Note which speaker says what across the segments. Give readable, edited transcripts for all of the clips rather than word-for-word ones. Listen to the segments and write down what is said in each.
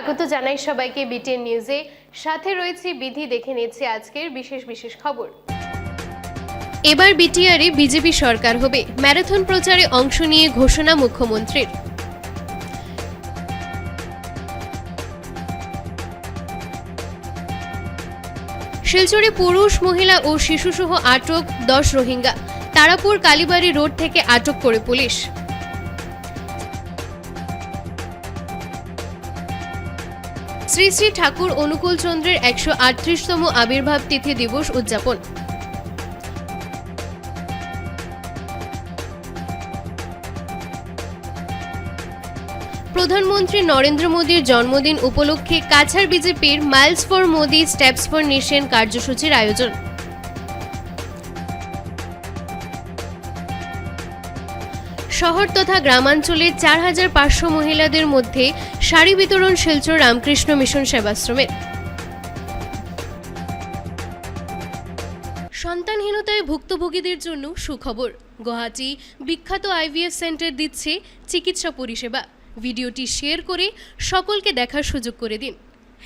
Speaker 1: স্বাগত জানাই সবাইকে বিটিএন নিউজে। সাথে রয়েছে বিধি। দেখে নিচ্ছি আজকের বিশেষ খবর। এবার বিটিআরে বিজেপি সরকার হবে, ম্যারাথন প্রচারে অংশ নিয়ে ঘোষণা মুখ্যমন্ত্রীর। শিলচরে পুরুষ, মহিলা ও শিশুসহ আটক 10 রোহিঙ্গা। তারাপুর কালীবাড়ি রোড থেকে আটক করে পুলিশ। শ্রী শ্রী ঠাকুর অনুকূল চন্দ্রের 138তম আবির্ভাব তিথি দিবস উদযাপন। প্রধানমন্ত্রী নরেন্দ্র মোদীর জন্মদিন উপলক্ষে কাছাড় বিজেপির miles for Modi steps for nation কার্যসূচির আয়োজন। শহর তথা গ্রামাঞ্চলের 4500 মহিলাদের মধ্যে শাড়ি বিতরণ শিলচর রামকৃষ্ণ মিশন সেবাশ্রমের। সন্তানহীনতায় ভুক্তভোগীদের জন্য সুখবর। গুয়াহাটি বিখ্যাত আইভিএফ সেন্টার দিচ্ছে চিকিৎসা পরিষেবা। ভিডিওটি শেয়ার করে সকলকে দেখার সুযোগ করে দিন।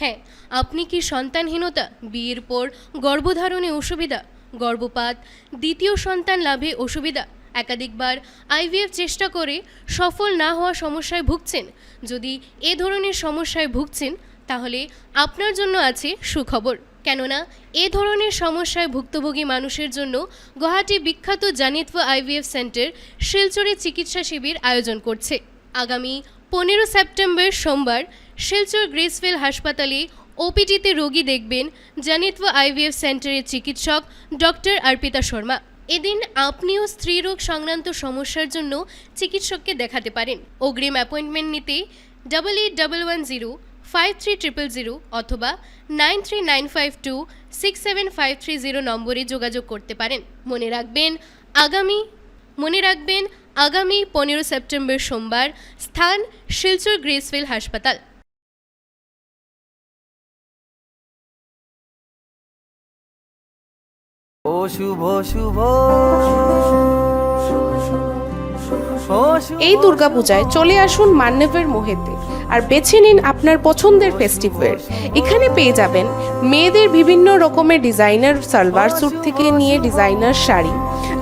Speaker 1: হ্যাঁ, আপনি কি সন্তানহীনতা, বিয়ের পর গর্ভধারণে অসুবিধা, গর্ভপাত, দ্বিতীয় সন্তান লাভে অসুবিধা, একাধিকবার আইভিএফ চেষ্টা করে সফল না হওয়া সমস্যায় ভুগছেন? যদি এ ধরনের সমস্যায় ভুগছেন তাহলে আপনার জন্য আছে সুখবর। কেননা এ ধরনের সমস্যায় ভুক্তভোগী মানুষের জন্য গুয়াহাটি বিখ্যাত জানিতভ আইভিএফ সেন্টার শিলচরে চিকিৎসা শিবির আয়োজন করছে। আগামী 15 সেপ্টেম্বর সোমবার শিলচর গ্রেসফিল হাসপাতালে ওপিডিতে রোগী দেখবেন জানিতভ আইভিএফ সেন্টারের চিকিৎসক ডক্টর অর্পিতা শর্মা। এদিন আপনিও স্ত্রীরোগ সংক্রান্ত সমস্যার জন্য চিকিৎসককে দেখাতে পারেন। অগ্রিম অ্যাপয়েন্টমেন্ট নিতে 88105300 অথবা 9395267530 নম্বরে যোগাযোগ করতে পারেন। মনে রাখবেন আগামী 15 সেপ্টেম্বর সোমবার, স্থান শিলচর গ্রেসফিল হাসপাতাল।
Speaker 2: ও শুভ শুভ
Speaker 3: এই দুর্গাপূজায় চলে আসুন মান্যবের মোহেতে আর বেছে নিন আপনার পছন্দের ফেস্টিভ্যাল। এখানে পেয়ে যাবেন মেয়েদের বিভিন্ন রকমের ডিজাইনার সালোয়ার স্যুট থেকে নিয়ে ডিজাইনার শাড়ি,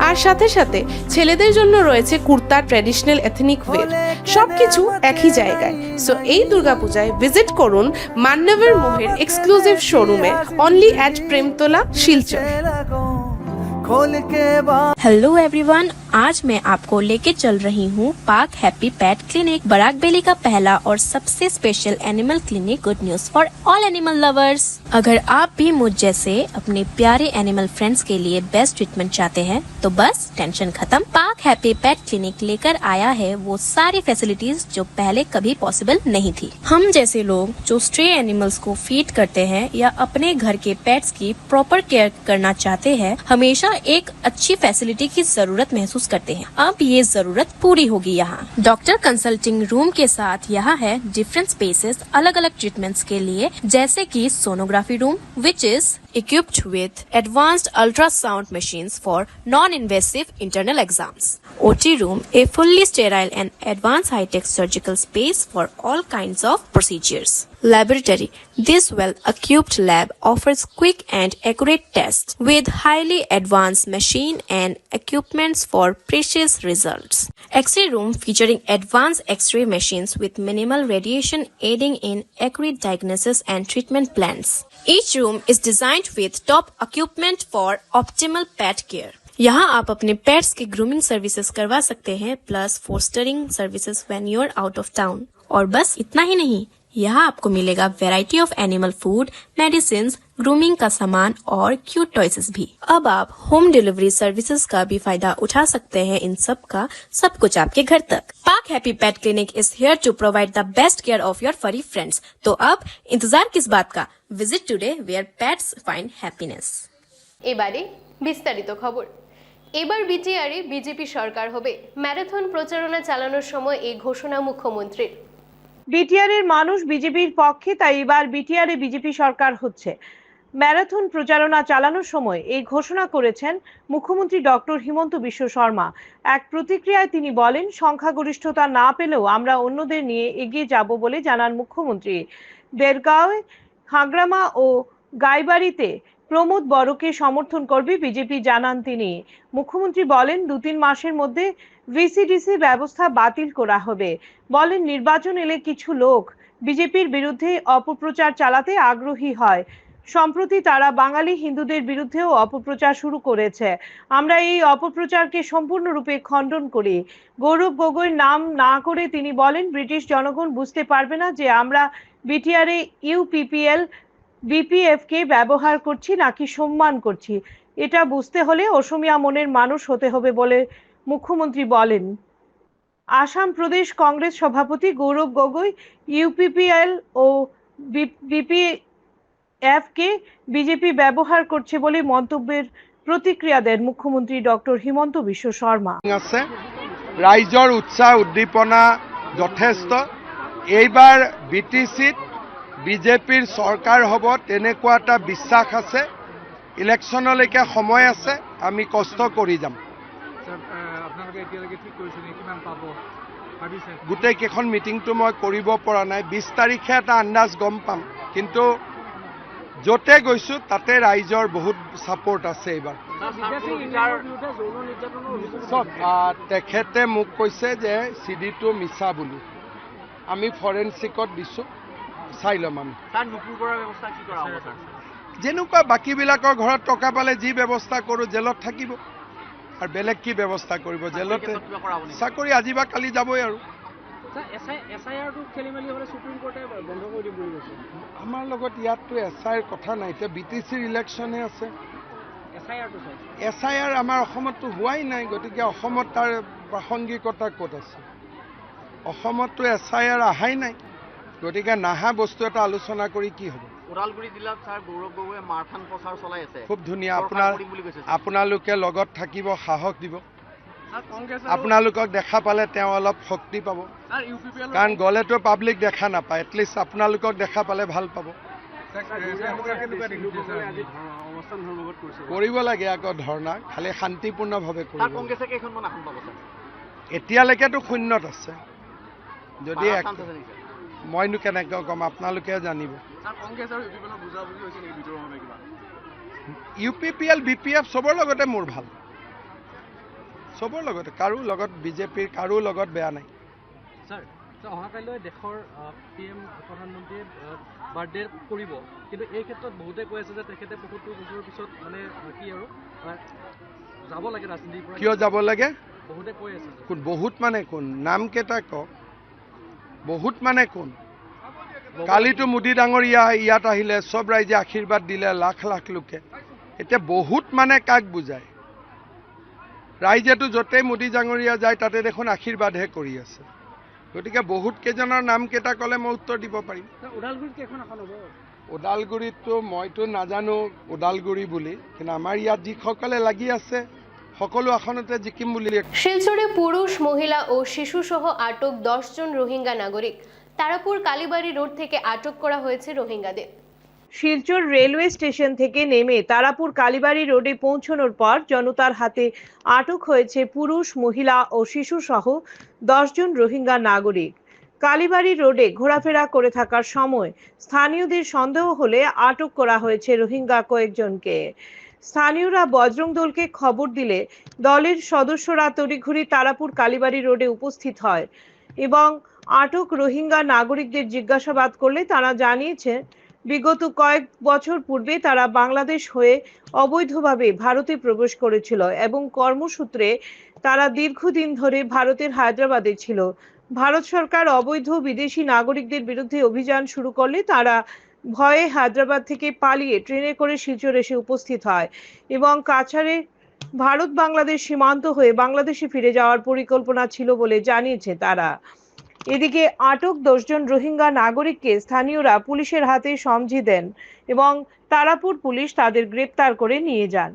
Speaker 3: আর সাথে সাথে ছেলেদের জন্য রয়েছে কুর্তা, ট্র্যাডিশনাল এথনিক ওয়্যার, সবকিছু একই জায়গায়। সো এই দুর্গাপূজায় ভিজিট করুন মান্যবের মোহের এক্সক্লুসিভ শোরুমে, only at Premtala, Silchar.
Speaker 4: Hello everyone, आज मैं आपको लेके चल रही हूँ पाक हैप्पी पेट क्लिनिक, बराक बेली का पहला और सबसे special animal clinic. Good news for all animal lovers. अगर आप भी मुझ जैसे अपने प्यारे एनिमल फ्रेंड्स के लिए बेस्ट ट्रीटमेंट चाहते हैं तो बस टेंशन खत्म। पाक हैप्पी पेट क्लिनिक लेकर आया है वो सारी फैसिलिटीज जो पहले कभी पॉसिबल नहीं थी। हम जैसे लोग जो स्ट्रे एनिमल्स को फीड करते हैं या अपने घर के पेट्स की प्रॉपर केयर करना चाहते हैं, हमेशा एक अच्छी फैसिलिटी की जरूरत महसूस करते हैं। अब ये जरूरत पूरी होगी। यहाँ डॉक्टर कंसल्टिंग रूम के साथ यहाँ है डिफरेंट स्पेसेस अलग अलग ट्रीटमेंट्स के लिए, जैसे कि sonography room which is equipped with advanced ultrasound machines for non-invasive internal exams. OT room, a fully sterile and advanced high-tech surgical space for all kinds of procedures. Laboratory, this well-equipped lab offers quick and accurate tests with highly advanced machine and equipments for precious results. X-ray room featuring advanced X-ray machines with minimal radiation aiding in accurate diagnosis and treatment plans. Each room is designed with top equipment for optimal pet care. यहाँ आप अपने pets की grooming services करवा सकते हैं, plus fostering services when you are out of town. और बस इतना ही नहीं, यहाँ आपको मिलेगा variety of animal food, medicine, grooming का सामान और क्यूट टॉयसेस भी। अब आप होम डिलीवरी सर्विसेज का भी फायदा उठा सकते हैं। इन सब का सब कुछ आपके घर तक। पाक happy pet clinic is here to provide the best care of your furry friends. तो अब इंतजार किस बात का? Visit today where pets find happiness.
Speaker 1: এবারে বিস্তারিত খবর। এবার বিটিআরে বিজেপি সরকার হবে, ম্যারাথন প্রচারণা চালানোর সময় এই ঘোষণা মুখ্যমন্ত্রীর।
Speaker 5: বিটিআর এর মানুষ বিজেপির পক্ষে, তাই এবার বিটিআরে বিজেপি সরকার হচ্ছে। ম্যারাথন প্রচারণা চালানোর সময় এই ঘোষণা করেছেন মুখ্যমন্ত্রী ডক্টর হিমন্ত বিশ্ব শর্মা। এক প্রতিক্রিয়ায় তিনি বলেন, সংখ্যাগরিষ্ঠতা না পেলেও আমরা অন্যদের নিয়ে এগিয়ে যাব বলে জানান মুখ্যমন্ত্রী। দেরগাঁও, হাগ্রামা ও গাইবাড়িতে প্রমোদ বড়কে সমর্থন করবে বিজেপি জানান তিনি। মুখ্যমন্ত্রী বলেন, 2-3 মাসের মধ্যে ভিসিডিসি ব্যবস্থা বাতিল করা হবে। বলেন, নির্বাচন এলে কিছু লোক বিজেপির বিরুদ্ধে অপপ্রচার চালাতে আগ্রহী হয়। সম্প্রতি তারা বাঙালি হিন্দুদের বিরুদ্ধেও অপপ্রচার শুরু করেছে। আমরা এই অপপ্রচারকে সম্পূর্ণরূপে খণ্ডন করি। গৌরব গগৈর নাম না করে তিনি বলেন, ব্রিটিশ জনগণ বুঝতে পারবে না যে আমরা বিটিআরে ইউপিপিএল বিপিএফকে ব্যবহার করছি নাকি সম্মান করছি। এটা বুঝতে হলে অসমিয়া মনের মানুষ হতে হবে বলে মুখ্যমন্ত্রী বলেন। আসাম প্রদেশ কংগ্রেস সভাপতি গৌরব গগৈ ইউপিপিএল ও বিপিএফকে বিজেপি ব্যবহার করছে বলে মন্তব্যের প্রতিক্রিয়া দেন মুখ্যমন্ত্রী ডক্টর হিমন্ত বিশ্ব শর্মা।
Speaker 6: রাইজৰ উৎসাহ উদ্দীপনা যথেষ্ট। এইবাৰ বিটিচিত বিজেপিৰ চৰকাৰ হ'ব তেনেকুৱা এটা বিশ্বাস আছে। ইলেকশ্যনলৈকে সময় আছে, আমি কষ্ট কৰি যাম। গোটেই কেইখন মিটিংটো মই কৰিব পৰা নাই। 20 তাৰিখে এটা আন্দাজ গম পাম, কিন্তু য'তে গৈছোঁ তাতে ৰাইজৰ বহুত ছাপোৰ্ট আছে। এইবাৰ তেখেতে মোক কৈছে যে চিডিটো মিছা বুলি। আমি ফৰেনচিকত দিছোঁ, চাই ল'ম আমি। যেনেকুৱা বাকীবিলাকৰ ঘৰত টকা পালে যি ব্যৱস্থা কৰোঁ, জেলত থাকিব আৰু বেলেগ কি ব্যৱস্থা কৰিব? জেলতে চাকৰি আজি বা কালি যাবই। আৰু আমাৰ লগত ইয়াততো SIৰ কথা নাই। এতিয়া BTCৰ ইলেকশ্যনে আছে। SIR আমাৰ অসমততো হোৱাই নাই, গতিকে অসমত তাৰ প্ৰাসংগিকতা ক'ত আছে? অসমততো SIR অহাই নাই, গতিকে নাহা বস্তু এটা আলোচনা কৰি কি হ'ব?
Speaker 7: ওদালগুৰি জিলাত ছাৰ গৌৰৱ গগৈয়ে মাৰথান প্ৰচাৰ চলাই আছে।
Speaker 6: খুব ধুনীয়া। আপোনালোকে লগত থাকিব, সাহস দিব। আপোনালোকক দেখা পালে তেওঁ অলপ শক্তি পাব, কাৰণ গ'লেতো পাব্লিক দেখা নাপায়। এটলিষ্ট আপোনালোকক দেখা পালে ভাল পাব। কৰিব লাগে আকৌ ধৰ্ণা, খালি শান্তিপূৰ্ণভাৱে কৰিব। এতিয়ালৈকেতো শূন্যত আছে। যদি মইনো কেনেকৈ ক'ম, আপোনালোকে জানিব। UPPL BPF চবৰ লগতে মোৰ ভাল, চবৰ লগতে। কাৰো লগত বিজেপিৰ কাৰো লগত বেয়া নাই।
Speaker 8: অহাকাইলৈ দেশৰ PM প্ৰধানমন্ত্ৰীয়ে বাৰ্থডে কৰিব, কিন্তু এই ক্ষেত্ৰত বহুতে কৈ আছে যে তেখেতে 75 বছৰৰ পিছত মানে কি আৰু যাব লাগে ৰাজনীতিৰ পৰা।
Speaker 6: কিয় যাব লাগে?
Speaker 8: বহুতে কৈ আছে।
Speaker 6: কোন বহুত মানে কোন? নাম কেইটা কওক। বহুত মানে কোন? কালিতো মোদী ডাঙৰীয়া ইয়াত আহিলে, চব ৰাইজে আশীৰ্বাদ দিলে, লাখ লাখ লোকে। এতিয়া বহুত মানে কাক বুজায়? ৰাইজেতো য'তেই মোদী ডাঙৰীয়া যায় তাতে দেখোন আশীৰ্বাদহে কৰি আছে। গতিকে বহুত কেইজনৰ নাম কেইটা ক'লে মই উত্তৰ দিব পাৰিম। ওদালগুৰিততো মইতো নাজানো ওদালগুৰি বুলি, কিন্তু আমাৰ ইয়াত যিসকলে লাগি আছে সকলো আসনতে জিকিম বুলি।
Speaker 1: শিলচরে পুরুষ, মহিলা ও শিশু সহ আটক 10 জন রোহিঙ্গা নাগরিক। তারাপুর কালীবাড়ি রোড থেকে আটক করা হয়েছে রোহিঙ্গাদের।
Speaker 5: শিলচর রেলওয়ে স্টেশন থেকে নেমে তারাপুর কালীবাড়ি রোডে পৌঁছানোর পর জনতার হাতে আটক হয়েছে পুরুষ, মহিলা ও শিশু সহ 10 জন রোহিঙ্গা নাগরিক। কালীবাড়ি রোডে ঘোরাফেরা করে থাকার সময় স্থানীয়দের সন্দেহ হলে আটক করা হয়েছে রোহিঙ্গা কয়েকজনকে। স্থানীয়রা বজরং দলকে খবর দিলে দলের সদস্যরা তড়িঘড়ি তারাপুর কালীবাড়ি রোডে উপস্থিত হয় এবং আটক রোহিঙ্গা নাগরিকদের জিজ্ঞাসাবাদ করলে তারা জানিয়েছে, বিগত কয়েক বছর পূর্বে তারা বাংলাদেশ হয়ে অবৈধভাবে ভারতে প্রবেশ করেছিল এবং কর্মসূত্রে তারা দীর্ঘদিন ধরে ভারতের হায়দ্রাবাদে ছিল। ভারত সরকার অবৈধ বিদেশি নাগরিকদের বিরুদ্ধে অভিযান শুরু করলে তারা ভয়ে হায়দ্রাবাদ থেকে পালিয়ে ট্রেনে করে শিলচর এসে উপস্থিত হয় এবং কাছাড়ে ভারত বাংলাদেশ সীমান্ত হয়ে বাংলাদেশে ফিরে যাওয়ার পরিকল্পনা ছিল বলে জানিয়েছে তারা। এদিকে আটক 10 জন রোহিঙ্গা নাগরিককে স্থানীয়রা পুলিশের হাতে সমঝি দেন এবং তারাপুর পুলিশ তাদের গ্রেপ্তার করে নিয়ে যান।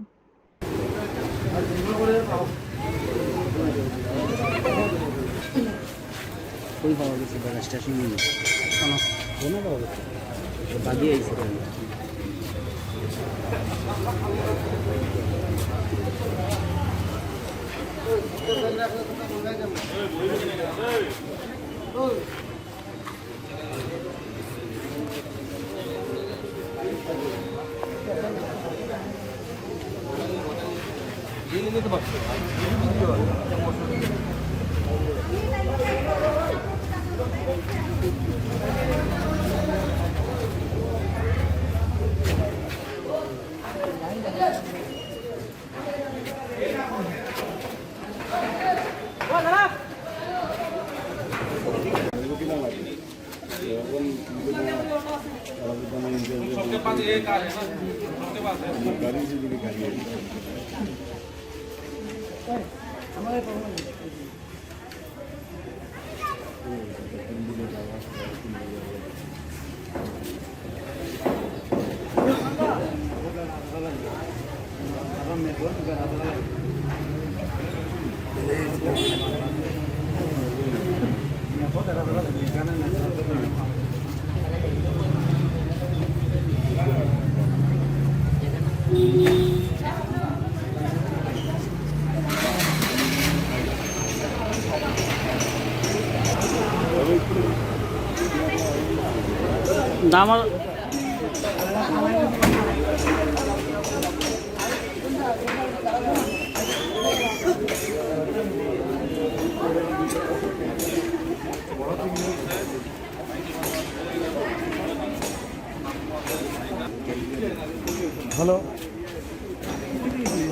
Speaker 9: হ্যালো,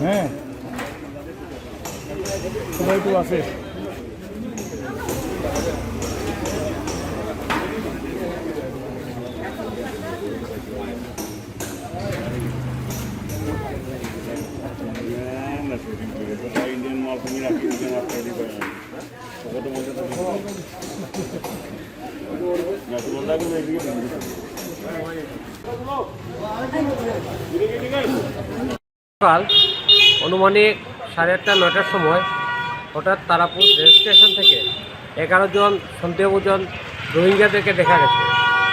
Speaker 9: হ্যাঁ সবাই তো আছে। ইন্ডিয়ান মাল তুমি রাখি
Speaker 8: সকাল অনুমানিক 8:30-9টার সময় হঠাৎ তারাপুর রেল স্টেশন থেকে 11 জন সন্দেহভাজন রোহিঙ্গাদেরকে দেখা গেছে।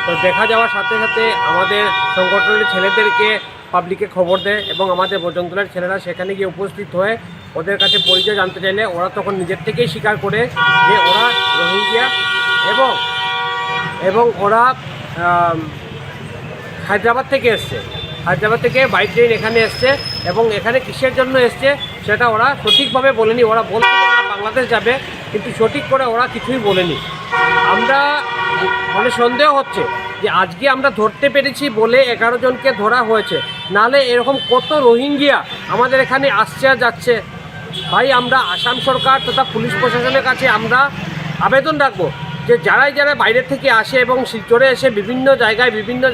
Speaker 8: তো দেখা যাওয়ার সাথে সাথে আমাদের সংগঠনের ছেলেদেরকে পাবলিকে খবর দেয় এবং আমাদের বজরংদলের ছেলেরা সেখানে গিয়ে উপস্থিত হয়ে ওদের কাছে পরিচয় জানতে চাইলে ওরা তখন নিজের থেকেই স্বীকার করে যে ওরা রোহিঙ্গা এবং ওরা হায়দ্রাবাদ থেকে এসছে। হায়দ্রাবাদ থেকে বাই ট্রেন এখানে এসছে এবং এখানে কিসের জন্য এসছে সেটা ওরা সঠিকভাবে বলেনি। ওরা বলছে যে ওরা বাংলাদেশ যাবে, কিন্তু সঠিক করে ওরা কিছুই বলেনি। আমরা মানে সন্দেহ হচ্ছে যে আজকে আমরা ধরতে পেরেছি বলে 11 জনকে ধরা হয়েছে, নাহলে এরকম কত রোহিঙ্গিয়া আমাদের এখানে আসছে আর যাচ্ছে। ভাই, আমরা আসাম সরকার তথা পুলিশ প্রশাসনের কাছে আমরা আবেদন রাখবো যে যারা বাইরে থেকে আসে এবং শিলচরে এসে বিভিন্ন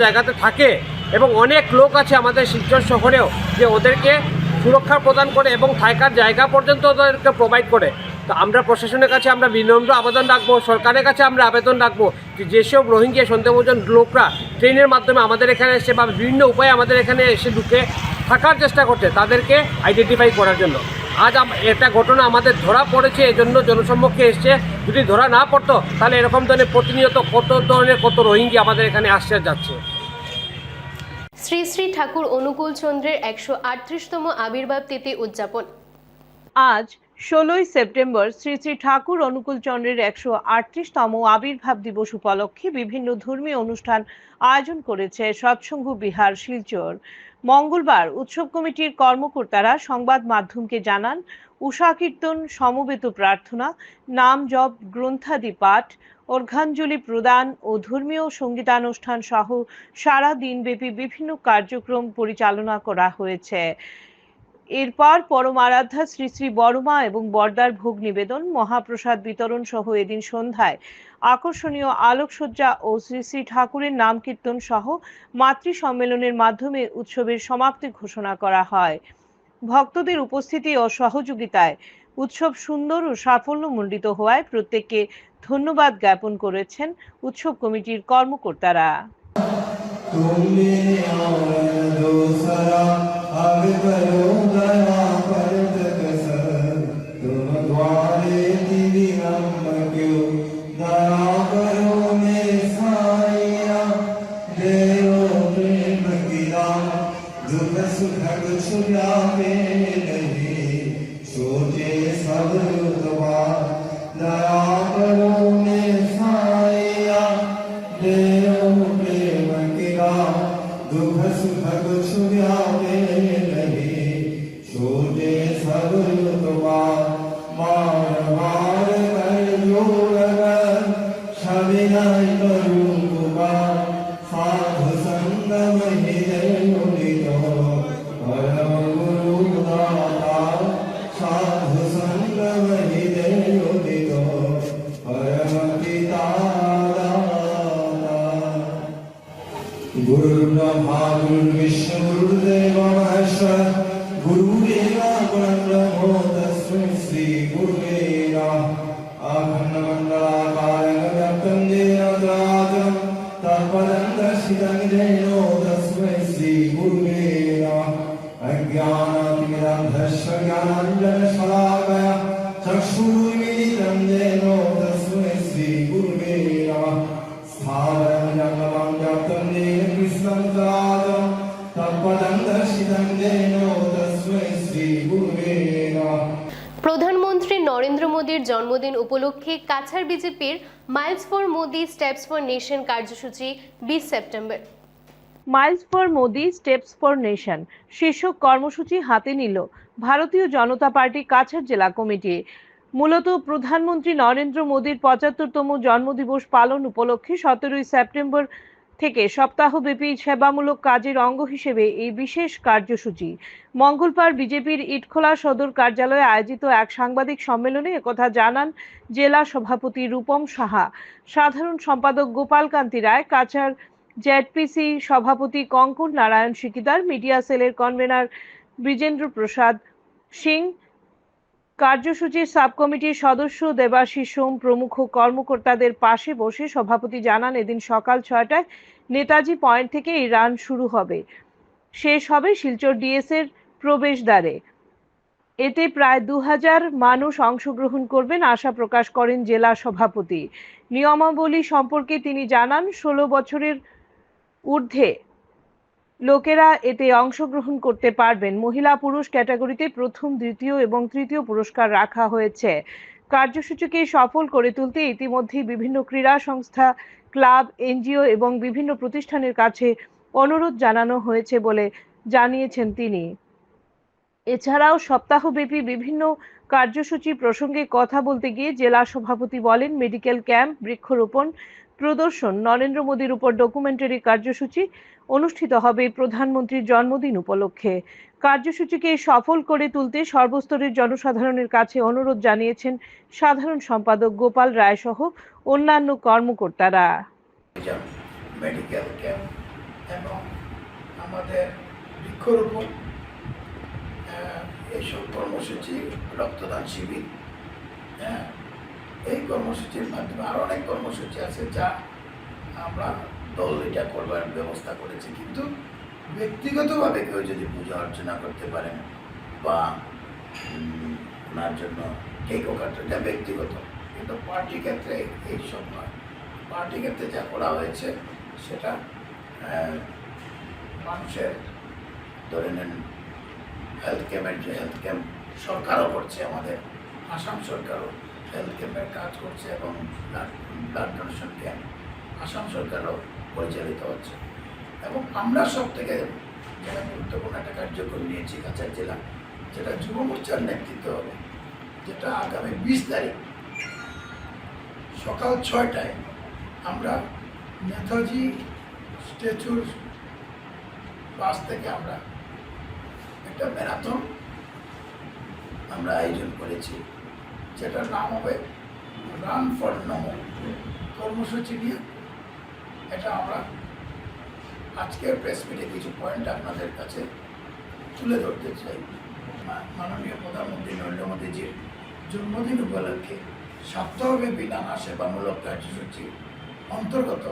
Speaker 8: জায়গাতে থাকে এবং অনেক লোক আছে আমাদের শিলচর শহরেও, যে ওদেরকে সুরক্ষা প্রদান করে এবং থাকার জায়গা পর্যন্ত ওদেরকে প্রোভাইড করে। তো আমরা প্রশাসনের কাছে আমরা বিনম্র আবেদন রাখবো, সরকারের কাছে আমরা আবেদন রাখবো যে যেসব রোহিঙ্গা সন্দেহভাজন লোকরা ট্রেনের মাধ্যমে আমাদের এখানে এসে বা বিভিন্ন উপায়ে আমাদের এখানে এসে ঢুকে থাকার চেষ্টা করছে, তাদেরকে আইডেন্টিফাই করার জন্য। আজ এটা ঘটনা আমাদের ধরা পড়েছে, এজন্য জনসম্মুখে এসছে। যদি ধরা না পড়তো তাহলে এরকম ধরনের প্রতিনিয়ত কত রোহিঙ্গা আমাদের এখানে আসছে যাচ্ছে।
Speaker 1: শ্রী শ্রী ঠাকুর অনুকূল চন্দ্রের 138তম আবির্ভাব তিথি উদযাপন।
Speaker 5: আজ 16ই সেপ্টেম্বর শ্রী শ্রী ঠাকুর অনুকূল চন্দ্রের 138তম আবির্ভাব দিবস উপলক্ষে বিভিন্ন ধর্মীয় অনুষ্ঠান আয়োজন করেছে সৎসঙ্গ বিহার শিলচর। মঙ্গলবার উৎসব কমিটির কর্মকর্তারা সংবাদ মাধ্যমকে জানান, উষা কীর্তন, সমবেত প্রার্থনা, নাম জপ, গ্রন্থাদি পাঠ, অর্ঘ্যাঞ্জলি প্রদান ও ধর্মীয় সঙ্গীতানুষ্ঠান সহ সারা দিনব্যাপী বিভিন্ন কার্যক্রম পরিচালনা করা হয়েছে। এরপর পরম আরাধ্যা শ্রী শ্রী বড়মা এবং বরদার ভোগ নিবেদন, মহাপ্রসাদ বিতরণ সহ এদিন সন্ধ্যায় আকর্ষণীয় আলোকসজ্জা ও শ্রী শ্রী ঠাকুরের নাম কীর্তন সহ মাতৃ সম্মেলনের মাধ্যমে উৎসবের সমাপ্তি ঘোষণা করা হয়। ভক্তদের উপস্থিতি ও সহযোগিতায় উৎসব সুন্দর ও সাফল্যমণ্ডিত হওয়ায় প্রত্যেককে ধন্যবাদ জ্ঞাপন করেছেন উৎসব কমিটির কর্মকর্তারা।
Speaker 10: दुख गुरुवे नमः अखण्डमण्डलाकारं व्याप्तं येन चराचरं तत्पदं दर्शितं येन तस्मै श्रीगुरुवे नमः अज्ञानातिमिरान्धस्य ज्ञानाञ्जनशलाकया चक्षुरुन्मीलितं येन तस्मै श्रीगुरुवे नमः स्थावरं जङ्गमं व्याप्तं येन कृष्णं चराचरं तत्पदं दर्शितं येन तस्मै श्रीगुरुवे नमः।
Speaker 1: প্রধানমন্ত্রী নরেন্দ্র মোদীর জন্মদিন উপলক্ষে কাছাড় বিজেপির miles for Modi steps for nation কার্যসূচি 20 September.
Speaker 5: Miles for Modi steps for nation শীর্ষক কর্মসূচি হাতে নিল ভারতীয় জনতা পার্টি কাছাড় জেলা কমিটি। মূলত প্রধানমন্ত্রী নরেন্দ্র মোদীর 75তম জন্মদিবস পালন উপলক্ষে 17 সেপ্টেম্বর থেকে সপ্তাহব্যাপী সেবামূলক কাজের অঙ্গ হিসেবে এই বিশেষ কার্যসূচি। মঙ্গলবার বিজেপির ইটখোলা সদর কার্যালয়ে আয়োজিত এক সাংবাদিক সম্মেলনে একথা জানান জেলা সভাপতি রূপম সাহা, সাধারণ সম্পাদক গোপাল কান্তি রায়, কাছাড় জেডপিসি সভাপতি কঙ্কন নারায়ণ শিকদার, মিডিয়া সেলের কনভেনার বিজেন্দ্র প্রসাদ সিং, কার্যসূচির সাবকমিটির সদস্য দেবাশিস সোম প্রমুখ কর্মকর্তাদের পাশে বসে সভাপতি জানান, এদিন সকাল 6টায় নেতাজি পয়েন্ট থেকে এই রান শুরু হবে, শেষ হবে শিলচর ডিএস এর প্রবেশদ্বারে। এতে প্রায় 2000 মানুষ অংশগ্রহণ করবেন আশা প্রকাশ করেন জেলা সভাপতি। নিয়মাবলী সম্পর্কে তিনি জানান, 16 বছরের ঊর্ধ্বে লোকেরা এতে অংশগ্রহণ করতে পারবেন। মহিলা পুরুষ ক্যাটাগরিতে প্রথম, দ্বিতীয় এবং তৃতীয় পুরস্কার রাখা হয়েছে। কার্যসূচিকে সফল করে তুলতে ইতিমধ্যেই বিভিন্ন ক্রীড়া সংস্থা, ক্লাব, এনজিও এবং বিভিন্ন প্রতিষ্ঠানের কাছে অনুরোধ জানানো হয়েছে বলে জানিয়েছেন তিনি। এছাড়াও সপ্তাহব্যাপী বিভিন্ন কার্যসূচি প্রসঙ্গে কথা বলতে গিয়ে জেলা সভাপতি বলেন, মেডিকেল ক্যাম্প, বৃক্ষরোপণ, প্রদর্শন, নরেন্দ্র মোদীর উপর ডকুমেন্টারি কার্যসূচি অনুষ্ঠিত হবে প্রধানমন্ত্রীর জন্মদিন উপলক্ষে। কার্যসূচিকে সফল করে তুলতে সর্বস্তরের জনসাধারণের কাছে অনুরোধ জানিয়েছেন সাধারণ সম্পাদক গোপাল রায় সহ অন্যান্য কর্মকর্তারা।
Speaker 11: মেডিকেল ক্যাম্প এবং আমাদের বৃক্ষরোপণ, এইসব কর্মসূচি, রক্তদান শিবির, এই কর্মসূচির মাধ্যমে আরও অনেক কর্মসূচি আছে যা আমরা দল এটা করবার ব্যবস্থা করেছি। কিন্তু ব্যক্তিগতভাবে কেউ যদি পূজা অর্চনা করতে পারেন বা ওনার জন্য কেকও কাটে, এটা ব্যক্তিগত, কিন্তু পার্টি ক্ষেত্রে এইসব নয়। পার্টি ক্ষেত্রে যা করা হয়েছে সেটা মানুষের ধরে নেন হেলথ ক্যাম্পের, যে হেলথ ক্যাম্প সরকারও করছে, আমাদের আসাম সরকারও হেলথ ক্যাম্পের কাজ করছে এবং ব্লাড ডোনেশন ক্যাম্প আসাম সরকারও পরিচালিত হচ্ছে। এবং আমরা সব থেকে যেটা গুরুত্বপূর্ণ একটা কার্যক্রম নিয়েছি কাছাড় জেলা, যেটা যুব মোর্চার নেতৃত্ব হবে, যেটা আগামী 20 তারিখ সকাল 6টায় আমরা নেতাজি স্ট্যাচুর পাশ থেকে আমরা একটা ম্যারাথন আমরা আয়োজন করেছি, যেটার নাম হবে রান ফর নমো কর্মসূচি নিয়ে। এটা আমরা আজকের প্রেস মিটে কিছু পয়েন্ট আপনাদের কাছে তুলে ধরতে চাই। মাননীয় প্রধানমন্ত্রী নরেন্দ্র মোদীজির জন্মদিন উপলক্ষে সপ্তাহব্যাপী নানা সেবামূলক কার্যসূচি অন্তর্গত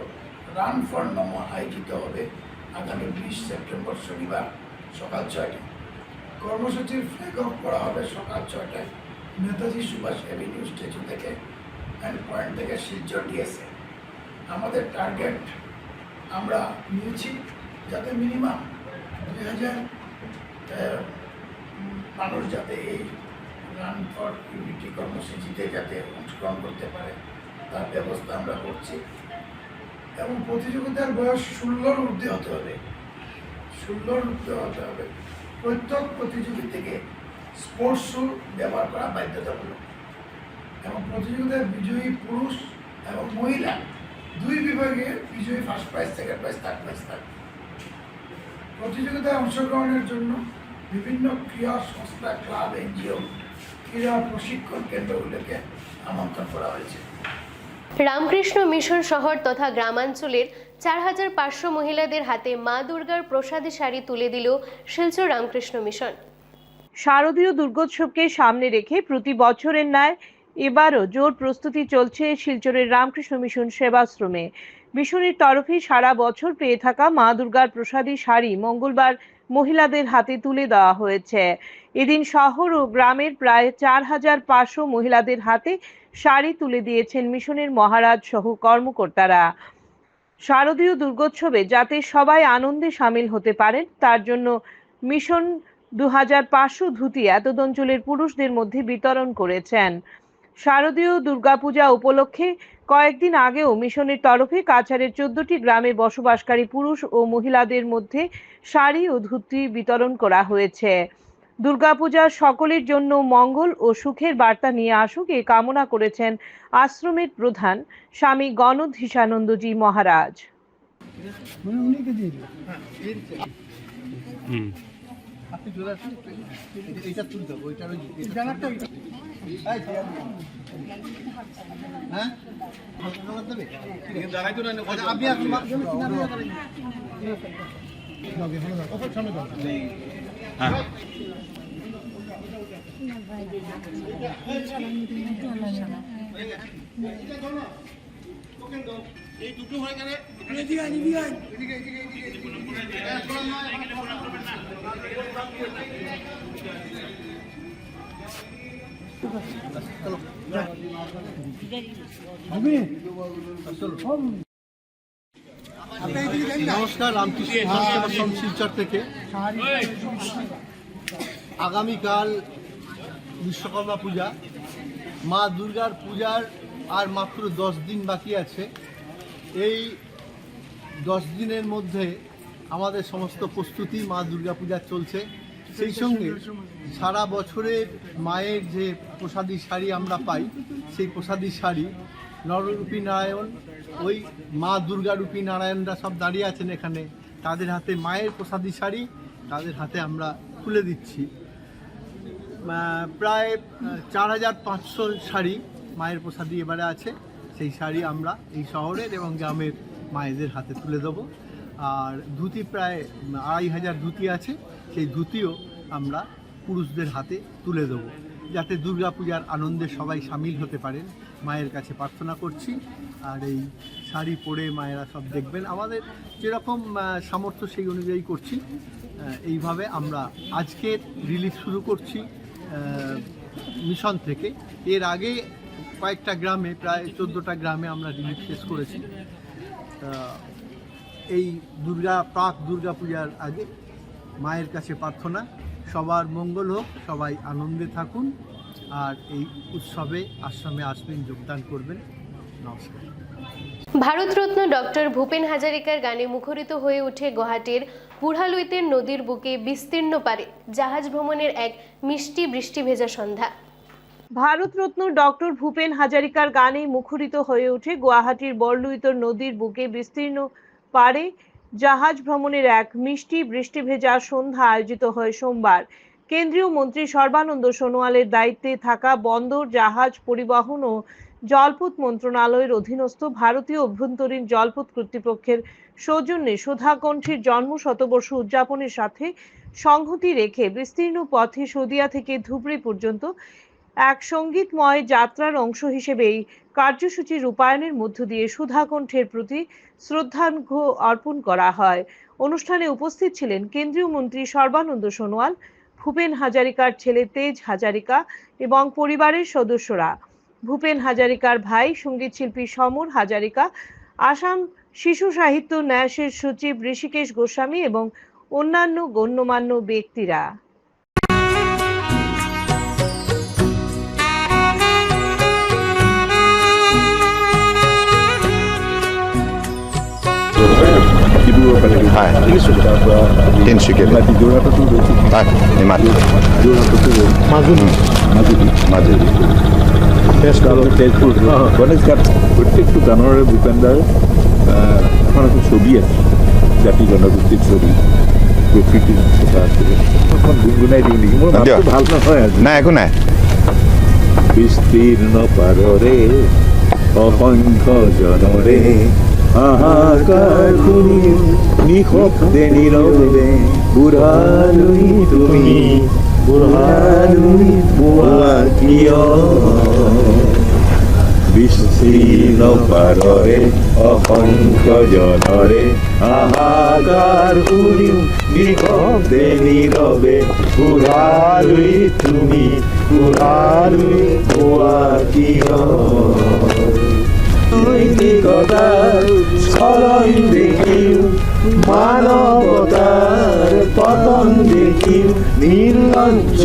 Speaker 11: রান ফর নমো আয়োজিত হবে আগামী 20 সেপ্টেম্বর শনিবার সকাল 6টায়। কর্মসূচির ফ্ল্যাগ অফ করা হবে সকাল 6টায় নেতাজি সুভাষ এভিনিউ স্ট্যাচু থেকে এন্ড পয়েন্ট থেকে শিলচর ডিএসএ। আমাদের টার্গেট আমরা নিয়েছি যাতে মিনিমাম 2000 মানুষ যাতে এই রান ফর ইউনিটি কর্মসূচিতে যাতে অংশগ্রহণ করতে পারে তার ব্যবস্থা আমরা করছি। এবং প্রতিযোগিতার বয়স 16-র ঊর্ধ্বে হতে হবে, 16-র ঊর্ধ্বে হতে হবে। প্রত্যেক প্রতিযোগী থেকে স্পোর্টস শ্যু ব্যবহার করা বাধ্যতামূলক এবং প্রতিযোগিতার বিজয়ী পুরুষ এবং মহিলা 2 বিভাগে বিজয়ী first prize, second prize, third prize থাকবে। প্রতিযোগিতায় অংশগ্রহণের জন্য বিভিন্ন ক্রীড়া সংস্থা, ক্লাব, এনজিও, ক্রীড়া প্রশিক্ষণ কেন্দ্রগুলোকে আমন্ত্রণ করা হয়েছে।
Speaker 1: রামকৃষ্ণ মিশন শহর তথা গ্রামাঞ্চলের 4500 মহিলাদের হাতে মা দুর্গার প্রসাদী শাড়ি তুলে দিল শিলচর রামকৃষ্ণ মিশন।
Speaker 5: শারদীয় দুর্গোৎসবকে সামনে রেখে প্রতি বছরের ন্যায় এবারও জোর প্রস্তুতি চলছে শিলচরের রামকৃষ্ণ মিশন সেবাশ্রমে। মিশনের তরফে সারা বছর পেয়ে থাকা মা দুর্গার প্রসাদী শাড়ি মঙ্গলবার মহিলাদের হাতে তুলে দেওয়া হয়েছে। এদিন শহর ও গ্রামের প্রায় 4500 মহিলাদের হাতে শাড়ি তুলে দিয়েছেন মিশনের মহারাজ সহ কর্মকর্তারা। শারদীয় দুর্গোৎসবে যাতে সবাই আনন্দে সামিল হতে পারেন তার জন্য মিশন 2500 ধুতি এতদ অঞ্চলের পুরুষদের মধ্যে বিতরণ করেছেন। শারদীয় দুর্গাপূজা উপলক্ষে কয়েকদিন আগেও মিশনের তরফে কাছাড়ের 14টি গ্রামে বসবাসকারী পুরুষ ও মহিলাদের মধ্যে শাড়ি ও ধুতি বিতরণ করা হয়েছে। দুর্গাপূজা সকলের জন্য মঙ্গল ও সুখের বার্তা নিয়ে আসুক এই কামনা করেছেন আশ্রমের প্রধান স্বামী গণধীশানন্দজি মহারাজ।
Speaker 12: নমস্কার, রামকৃষ্ণ সেবাশ্রম শিলচর থেকে। আগামীকাল বিশ্বকর্মা পূজা, মা দুর্গার পূজার আর মাত্র 10 দিন বাকি আছে। এই 10 দিনের মধ্যে আমাদের সমস্ত প্রস্তুতি মা দুর্গা পূজা চলছে। সেই সঙ্গে সারা বছরের মায়ের যে প্রসাদী শাড়ি আমরা পাই, সেই প্রসাদী শাড়ি নররূপী নারায়ণ, ওই মা দুর্গারূপী নারায়ণরা সব দাঁড়িয়ে আছেন এখানে, তাদের হাতে মায়ের প্রসাদী শাড়ি তাদের হাতে আমরা তুলে দিচ্ছি। প্রায় 4500 শাড়ি মায়ের প্রসাদী এবারে আছে। সেই শাড়ি আমরা এই শহরের এবং গ্রামের মায়েদের হাতে তুলে দেবো। আর ধুতি প্রায় 2500 ধুতি আছে, সেই ধুতিও আমরা পুরুষদের হাতে তুলে দেবো, যাতে দুর্গাপূজার আনন্দে সবাই সামিল হতে পারেন। মায়ের কাছে প্রার্থনা করছি। আর এই শাড়ি পরে মায়েরা সব দেখবেন, আমাদের যেরকম সামর্থ্য সেই অনুযায়ী করছি। এইভাবে আমরা আজকে রিলিজ শুরু করছি মিশন থেকে। এর আগে কয়েকটা গ্রামে, প্রায় 14টা গ্রামে আমরা রিলিজ শেষ করেছি। এই প্রাক দুর্গা পূজার আগে মায়ের কাছে প্রার্থনা সবার মঙ্গল হোক, সবাই আনন্দে থাকুন, আর এই উৎসবে আশ্রমে আসবেন, যোগদান করবেন। নমস্কার।
Speaker 1: ভারতরত্ন ডক্টর ভূপেন হাজারিকার গানে মুখরিত হয়ে ওঠে গুয়াহাটির বুড়ালুইতের নদীর বুকে বিস্তীর্ণ পারে জাহাজ ভ্রমণের এক মিষ্টি বৃষ্টি ভেজা সন্ধ্যা।
Speaker 5: ভারতরত্ন ডক্টর ভূপেন হাজারিকার গানে মুখরিত হয়ে ওঠে গুয়াহাটির বড়লুইতর নদীর বুকে বিস্তীর্ণ পারে জাহাজ ভ্রমণের এক মিষ্টি বৃষ্টি ভেজা সন্ধ্যা আয়োজিত হয় সোমবার। কেন্দ্রীয় মন্ত্রী সর্বানন্দ সোনোয়ালের দায়িত্বে থাকা বন্দর, জাহাজ পরিবহন ও জলপথ মন্ত্রণালয়ের অধীনস্থ ভারতীয় অভ্যন্তরীণ জলপথ কর্তৃপক্ষের সৌজন্যে সুধাকণ্ঠীর জন্ম শতবর্ষ উদযাপনের সাথে সংহতি রেখে বিস্তীর্ণ পথে সদিয়া থেকে ধুবড়ী পর্যন্ত এক সঙ্গীতময় যাত্রার অংশ হিসেবে এই কার্যসূচি রূপায়ণের মধ্য দিয়ে সুধাকণ্ঠের প্রতি শ্রদ্ধার্ঘ্য অর্পণ করা হয়। অনুষ্ঠানে উপস্থিত ছিলেন কেন্দ্রীয় মন্ত্রী সর্বানন্দ সোনোয়াল, ভূপেন হাজারিকার ছেলে তেজ হাজারিকা এবং পরিবারের সদস্যরা। ভূপেন হাজারিকার ভাই সঙ্গীত শিল্পী সমর হাজারিকা, আসাম শিশু সাহিত্য ন্যাসের সচিব ঋষিকেশ গোস্বামী এবং অন্যান্য গণ্যমান্য ব্যক্তিরা।
Speaker 9: প্রত্যেকটা জানুয়ারি ভূপেন্দার এখন একটা ছবি আছে, জাতি জনগোষ্ঠীর ছবি, প্রকৃতির কথা আছে, তখন গুনগুনাই দিও নেকি? মোৰ মাতটো ভাল নহয় আজি।
Speaker 12: না একো নাই।
Speaker 9: বিস্তীৰ্ণ পাৰৰে অসংখ্য জনৰে হাহাকাৰ শুনি নিশব্দে নীৰৱে বুঢ়ালৈ তুমি বুঢ়ালৈ পোৱা কিয় বিস্তীৰ্ণ পাৰৰে অসংখ্য জনৰে হাহাকাৰ শুনিও নিশব্দে নীৰৱে বুঢ়ালৈ তুমি বুঢ়ালৈ পোৱা কিয় নৈতিকতাৰ স্খলন দেখিও মানৱতাৰ পতন দেখিও নিৰ্লজ্জ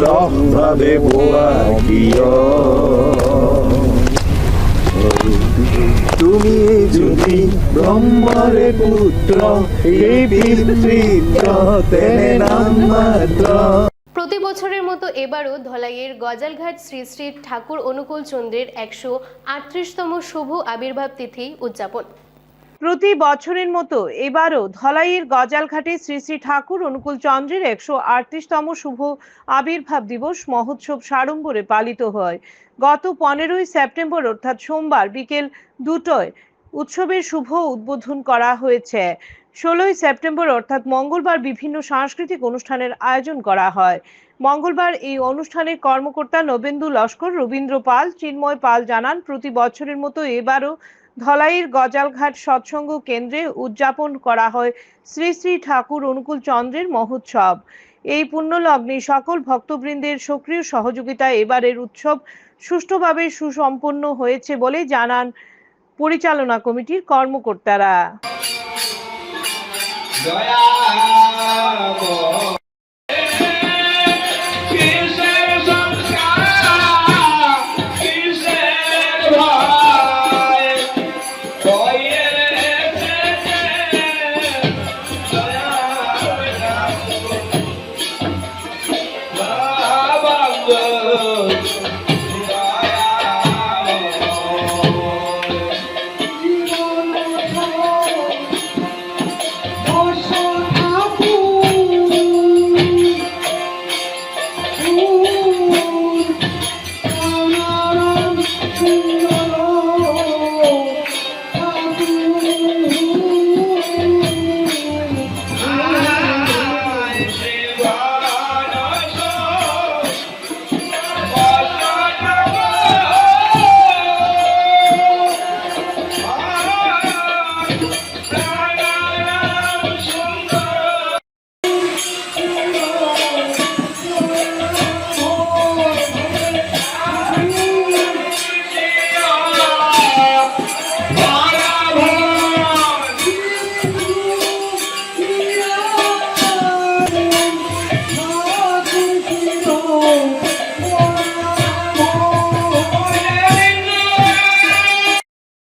Speaker 9: ৰসভাৱে পোৱা কিয় তুমি যদি ব্ৰহ্মৰে পুত্ৰ এই পিতৃত্ব তেনে নাম মাত্ৰ।
Speaker 1: প্রতি বছরের মতো এবারও ধলাইয়ের গজালঘাট শ্রী শ্রী ঠাকুর অনুকূল চন্দ্রের 138তম শুভ আবির্ভাব তিথি উদযাপন।
Speaker 5: প্রতি বছরের মতো এবারও ধলাইয়ের গজালঘাটে শ্রী শ্রী ঠাকুর অনুকূল চন্দ্রের 138তম শুভ আবির্ভাব দিবস মহোৎসব সাড়ম্বরে পালিত হয়। গত 15ই সেপ্টেম্বর অর্থাৎ সোমবার বিকেল 2টায় উৎসবের শুভ উদ্বোধন করা হয়েছে। 16ই সেপ্টেম্বর অর্থাৎ মঙ্গলবার বিভিন্ন সাংস্কৃতিক অনুষ্ঠানের আয়োজন করা হয়। মঙ্গলবার এই অনুষ্ঠানের কর্মকর্তা নবেন্দু লস্কর, রবীন্দ্র পাল, চিন্ময় পাল জানান, প্রতি বছরের মতো এবারও ধলাইয়ের গজালঘাট সৎসঙ্গ কেন্দ্রে উদযাপন করা হয় শ্রী শ্রী ঠাকুর অনুকূল চন্দ্রের মহোৎসব। এই পুণ্যলগ্নে সকল ভক্তবৃন্দের সক্রিয় সহযোগিতায় এবারের উৎসব সুষ্ঠুভাবে সুসম্পন্ন হয়েছে বলে জানান পরিচালনা কমিটির কর্মকর্তারা।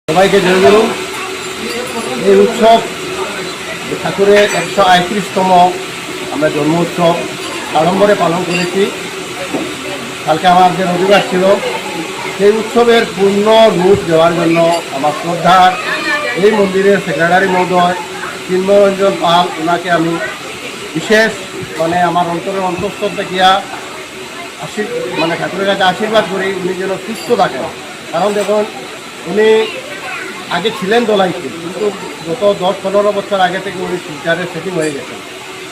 Speaker 12: সবাইকে জয় গুরু। এই উৎসব ঠাকুরের 138তম আমরা জন্ম উৎসব আড়ম্বরে পালন করেছি। কালকে আমাদের রবিবার ছিল। সেই উৎসবের পূর্ণ রূপ দেওয়ার জন্য আমার শ্রদ্ধার এই মন্দিরের সেক্রেটারি মহোদয় চিন্ময়রঞ্জন পাল, ওনাকে আমি বিশেষ আমার অন্তরের অন্তঃস্থল দেখিয়া ঠাকুরের কাছে আশীর্বাদ করি উনি যেন সুস্থ থাকেন। কারণ দেখুন, উনি আগে ছিলেন দলাইতে, কিন্তু গত 10-15 বছর আগে থেকে উনি শিলচারে সেটিং হয়ে গেছেন।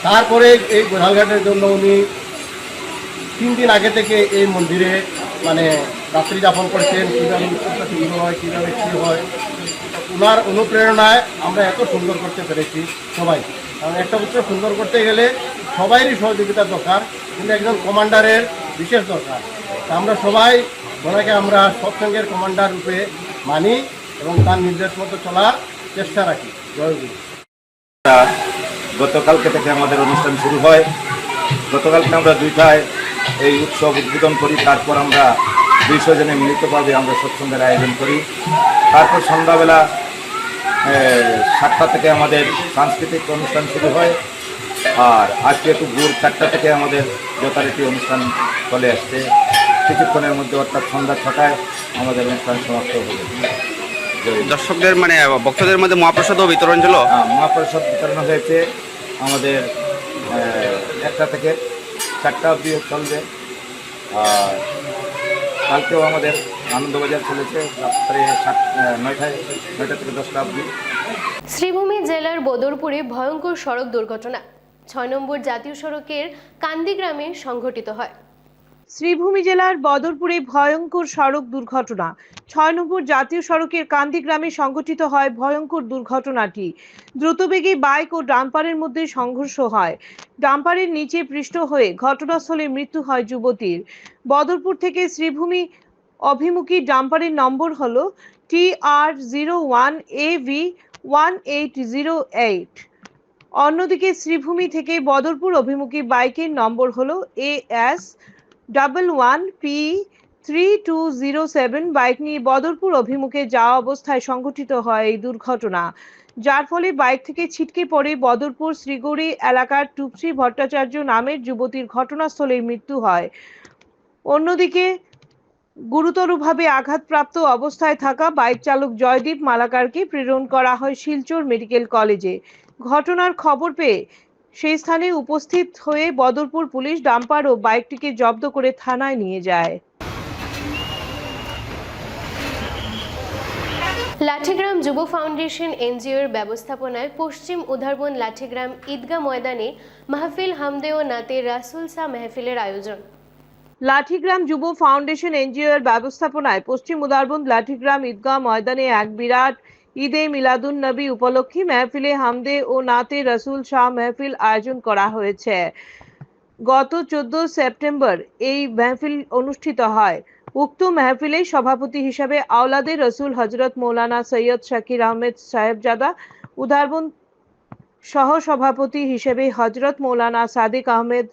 Speaker 12: তারপরে এই গোধালঘাটের জন্য উনি 3 দিন আগে থেকে এই মন্দিরে রাত্রি যাপন করছেন, কীভাবে উৎসবটা শুরু হয়, কীভাবে কী হয়। ওনার অনুপ্রেরণায় আমরা এত সুন্দর করতে পেরেছি সবাই। কারণ একটা উৎসব সুন্দর করতে গেলে সবাইরই সহযোগিতার দরকার, কিন্তু একজন কমান্ডারের বিশেষ দরকার। আমরা সবাই ওনাকে আমরা সৎসঙ্গের কমান্ডার রূপে মানি এবং তার নির্দেশ মতো চলার চেষ্টা রাখি। জয়গুরু।
Speaker 9: গতকালকে থেকে আমাদের অনুষ্ঠান শুরু হয়। গতকালকে আমরা 2টায় এই উৎসব উদ্বোধন করি, তারপর আমরা 200 জনে মিলিতভাবে আমরা সৎসঙ্গের আয়োজন করি। তারপর সন্ধ্যাবেলা 7টা থেকে আমাদের সাংস্কৃতিক অনুষ্ঠান শুরু হয়। আর আজকে একটু ভোর 4টা থেকে আমাদের যথারীতি অনুষ্ঠান চলে আসছে। কিছুক্ষণের মধ্যে অর্থাৎ সন্ধ্যা 6টায় আমাদের অনুষ্ঠান সমাপ্ত হবে।
Speaker 7: দর্শকদের ভক্তদের মধ্যে মহাপ্রসাদও বিতরণ ছিল।
Speaker 9: মহাপ্রসাদ বিতরণ হয়েছে আমাদের 1টা থেকে 4টা অবধি চলবে। আর কালকেও আমাদের আনন্দবাজার চলেছে রাত্রে 9টা থেকে 10টা অবধি।
Speaker 1: শ্রীভূমি জেলার বদরপুরে ভয়ঙ্কর সড়ক দুর্ঘটনা। 6 নম্বর জাতীয় সড়কের কান্দি গ্রামে সংঘটিত হয়।
Speaker 5: শ্রীভূমি জেলার বদরপুরে ভয়ঙ্কর সড়ক দুর্ঘটনা। 6 নম্বর জাতীয় সড়কের কান্দি গ্রামে সংঘটিত হয় ভয়ঙ্কর দুর্ঘটনাটি। দ্রুতবেগী বাইক ও ডাম্পারের মধ্যে সংঘর্ষ হয়। ডাম্পারের নিচে পৃষ্ঠ হয়ে ঘটনাস্থলে মৃত্যু হয় যুবতীর। বদরপুর থেকে শ্রীভূমি অভিমুখী ডাম্পারের নম্বর হলো TR01AV1808। অন্যদিকে শ্রীভূমি থেকে বদরপুর অভিমুখী বাইকের নম্বর হলো AS11P3207। বাইক নিয়ে বদরপুর অভিমুখে যাওয়া অবস্থায় সংঘটিত হয় এই দুর্ঘটনা, যার ফলে বাইক থেকে ছিটকে পড়ে বদরপুর শ্রীগৌরী এলাকার টুপসি ভট্টাচার্য নামের যুবতীর ঘটনাস্থলে মৃত্যু হয়। অন্যদিকে গুরুতরভাবে আঘাতপ্রাপ্ত অবস্থায় থাকা বাইক চালক জয়দীপ মালাকারকে প্রেরণ করা হয় শিলচর মেডিকেল কলেজে। ঘটনার খবর পেয়ে সেই স্থানে উপস্থিত হয়ে বদরপুর পুলিশ ডাম্পার ও বাইকটিকে জব্দ করে থানায় নিয়ে যায়।
Speaker 1: লাঠিগ্রাম যুব ফাউন্ডেশন এনজিওর ব্যবস্থাপনায় পশ্চিম উধারবন লাঠিগ্রাম ঈদগাহ ময়দানে মাহফিল হামদে ও নাতে রাসুল শাহ মেহফিলের আয়োজন।
Speaker 5: লাঠিগ্রাম যুব ফাউন্ডেশন এনজিও এর ব্যবস্থাপনায় পশ্চিম উদারবন্দ লাঠিগ্রাম ঈদগাহ ময়দানে এক বিরাট ঈদে মিলাদুন নবী উপলক্ষে মেহফিলে হামদে ও নাতে রাসুল শাহ মেহফিল আয়োজন করা হয়েছে। গত 14 সেপ্টেম্বর এই মেহফিল অনুষ্ঠিত হয়। উক্ত মেহফিলে সভাপতি হিসেবে আওলাদে রসুল হজরত মৌলানা সৈয়দ শাকির আহমেদ সাহেবজাদা, উদারবন্দ সহ সভাপতি হিসেবে হজরত মৌলানা সাদিক আহমেদ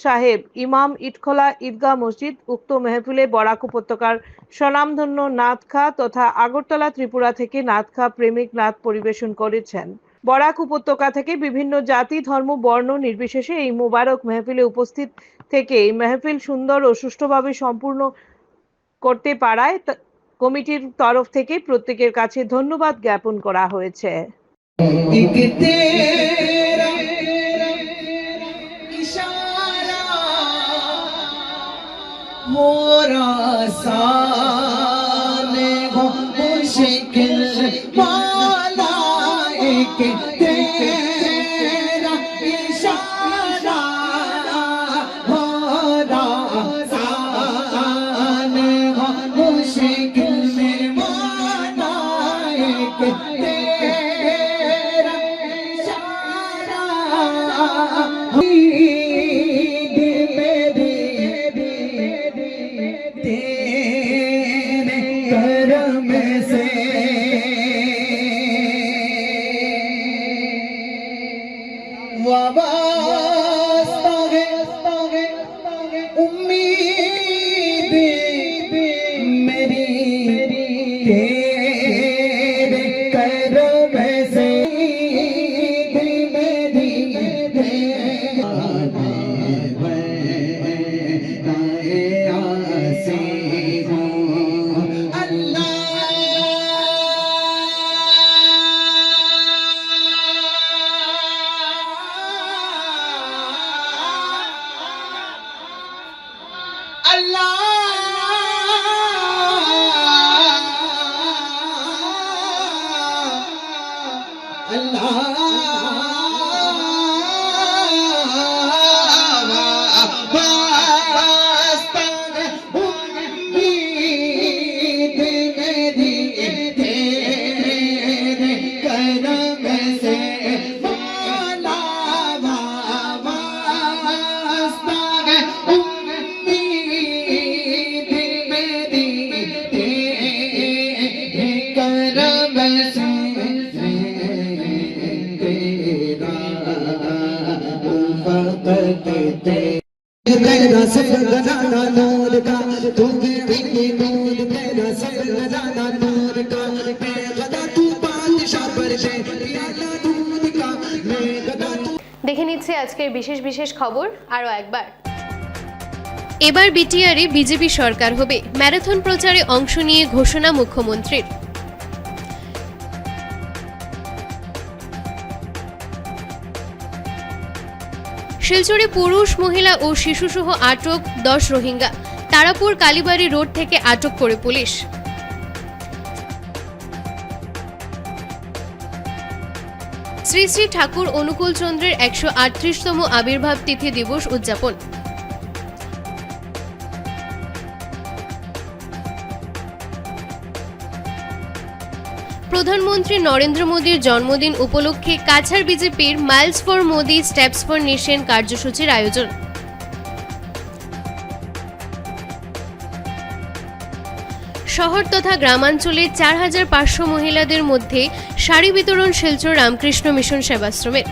Speaker 5: সাহেব, ইমাম ইটখোলা ঈদগাহ মসজিদ। উক্ত মেহফিলে বরাক উপত্যকার স্বনামধন্য নাথখা তথা আগরতলা ত্রিপুরা থেকে নাথখা প্রেমিক নাথ পরিবেশন করেছেন। বরাক উপত্যকা থেকে বিভিন্ন জাতি ধর্ম বর্ণ নির্বিশেষে এই মুবারক মেহফিলে উপস্থিত থেকে এই মেহফিল সুন্দর ও সুষ্ঠুভাবে সম্পূর্ণ করতে পারায় কমিটির তরফ থেকে প্রত্যেকের কাছে ধন্যবাদ জ্ঞাপন করা হয়েছে।
Speaker 1: দেখে নিচ্ছে আজকের বিশেষ খবর আরো একবার। এবার বিটিআরে বিজেপি সরকার হবে, ম্যারাথন প্রচারে অংশ নিয়ে ঘোষণা মুখ্যমন্ত্রীর। শিলচরে পুরুষ, মহিলা ও শিশুসহ আটক 10 রোহিঙ্গা। তারাপুর কালীবাড়ি রোড থেকে আটক করে পুলিশ। শ্রী শ্রী ঠাকুর অনুকূল চন্দ্রের 138তম আবির্ভাব তিথি দিবস উদযাপন। প্রধানমন্ত্রী নরেন্দ্র মোদীর জন্মদিন উপলক্ষে কাছাড় বিজেপির miles for Modi steps for nation কার্যসূচির আয়োজন। শহর তথা গ্রামাঞ্চলে 4500 মহিলাদের মধ্যে শাড়ি বিতরণ শিলচর রামকৃষ্ণ মিশন সেবাশ্রমের।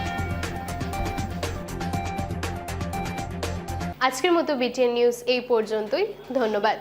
Speaker 1: আজকের মতো বিটিএন নিউজ এই পর্যন্তই। ধন্যবাদ।